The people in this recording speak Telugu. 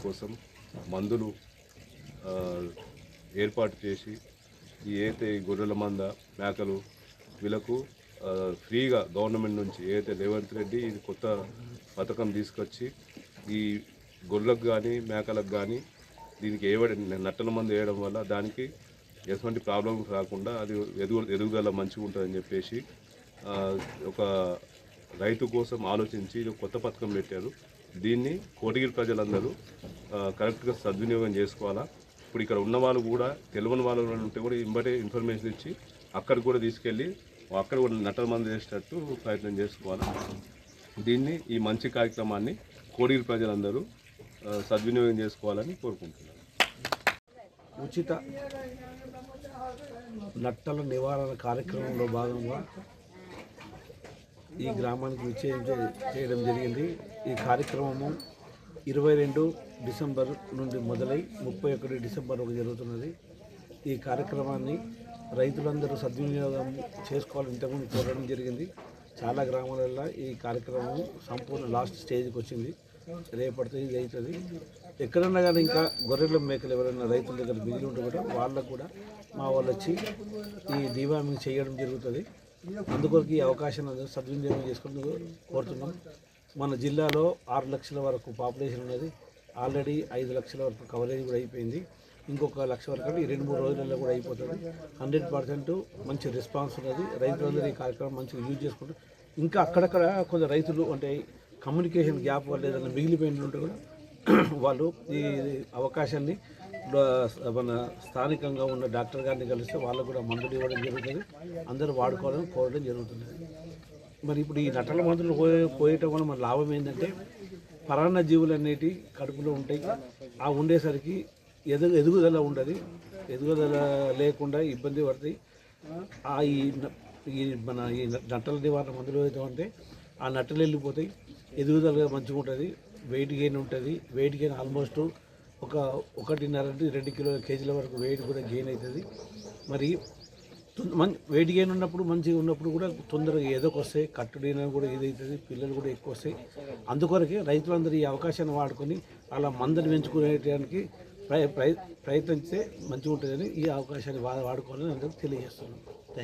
కోసం మందులు ఏర్పాటు చేసి ఏదైతే గొర్రెల మంద మేకలు వీళ్ళకు ఫ్రీగా గవర్నమెంట్ నుంచి ఏదైతే రేవంత్ రెడ్డి ఇది కొత్త పథకం తీసుకొచ్చి ఈ గొర్రెలకు కానీ మేకలకు కానీ దీనికి నట్టల మందు వేయడం వల్ల దానికి ఎటువంటి ప్రాబ్లమ్స్ రాకుండా అది ఎదుగుదల మంచిగా ఉంటుందని చెప్పేసి ఒక రైతు కోసం ఆలోచించి ఇది కొత్త పథకం పెట్టారు. దీన్ని కోటగిరి ప్రజలందరూ కరెక్ట్గా సద్వినియోగం చేసుకోవాలా. ఇప్పుడు ఇక్కడ ఉన్న వాళ్ళు కూడా తెలియని వాళ్ళు ఉంటే కూడా ఇంబటే ఇన్ఫర్మేషన్ ఇచ్చి అక్కడ కూడా తీసుకెళ్ళి అక్కడ కూడా నట్టల మందు వేసేటట్టు ప్రయత్నం చేసుకోవాలి. దీన్ని ఈ మంచి కార్యక్రమాన్ని కోటగిరి ప్రజలందరూ సద్వినియోగం చేసుకోవాలని కోరుకుంటున్నాను. ఉచిత నట్టల నివారణ కార్యక్రమంలో భాగంగా ఈ గ్రామానికి చేయడం జరిగింది. ఈ కార్యక్రమము 22 డిసెంబర్ నుండి మొదలై 31 డిసెంబర్ వరకు జరుగుతున్నది. ఈ కార్యక్రమాన్ని రైతులందరూ సద్వినియోగం చేసుకోవాలని ఇంతకుముందు కోరడం జరిగింది. చాలా గ్రామాలలో ఈ కార్యక్రమం సంపూర్ణ లాస్ట్ స్టేజ్కి వచ్చింది. రేపడితే ఇది అవుతుంది. ఎక్కడన్నా కానీ ఇంకా గొర్రెల మేకలు ఎవరైనా రైతుల దగ్గర మిగిలి ఉంటే కూడా వాళ్ళకు కూడా మా వాళ్ళు వచ్చి ఈ డివార్మింగ్ చేయడం జరుగుతుంది. అందుకొరకు ఈ అవకాశాన్ని సద్వినియోగం చేసుకుని కోరుతున్నాం. మన జిల్లాలో 6 లక్షల వరకు పాపులేషన్ ఉన్నది. ఆల్రెడీ 5 లక్షల వరకు కవరేజ్ కూడా అయిపోయింది. ఇంకొక 1 లక్ష వరకు అంటే 2-3 రోజులలో కూడా అయిపోతుంది. 100% మంచి రెస్పాన్స్ ఉన్నది. రైతులందరూ ఈ కార్యక్రమం మంచిగా యూజ్ చేసుకుంటారు. ఇంకా అక్కడక్కడ కొంత రైతులు అంటే కమ్యూనికేషన్ గ్యాప్ వల్ల ఏదైనా మిగిలిపోయిన ఉంటే కూడా వాళ్ళు ఈ అవకాశాన్ని మన స్థానికంగా ఉన్న డాక్టర్ గారిని కలిస్తే వాళ్ళకు కూడా మందులు ఇవ్వడం జరుగుతుంది. అందరూ వాడుకోవాలని కోరడం జరుగుతుంది. మరి ఇప్పుడు ఈ నట్టల మందులు పోయటం వల్ల మన లాభం ఏంటంటే పరాన్న జీవులు అనేవి కడుపులో ఉంటాయి. ఆ ఉండేసరికి ఎదుగుదల ఉండదు. ఎదుగుదల లేకుండా ఇబ్బంది పడుతుంది. ఈ మన ఈ నట్టల నివారణ మందులు అంటే ఆ నట్టలు వెళ్ళిపోతాయి. ఎదుగుదల మంచిగా ఉంటుంది. వెయిట్ గెయిన్ ఉంటుంది. వెయిట్ గెయిన్ ఆల్మోస్ట్ ఒక 1.5-2 కేజీల వరకు వెయిట్ కూడా గెయిన్ అవుతుంది. మరి వెయిట్ గెయిన్ ఉన్నప్పుడు మంచిగా ఉన్నప్పుడు కూడా తొందరగా ఏదోకొస్తాయి. కట్టుడిన కూడా ఇదవుతుంది. పిల్లలు కూడా ఎక్కువ వస్తాయి. అందుకొరకే రైతులందరూ ఈ అవకాశాన్ని వాడుకొని అలా మందని పెంచుకునేటానికి ప్రయత్నిస్తే మంచిగా ఉంటుందని ఈ అవకాశాన్ని వాడుకోవాలని అందరికీ తెలియజేస్తున్నాం.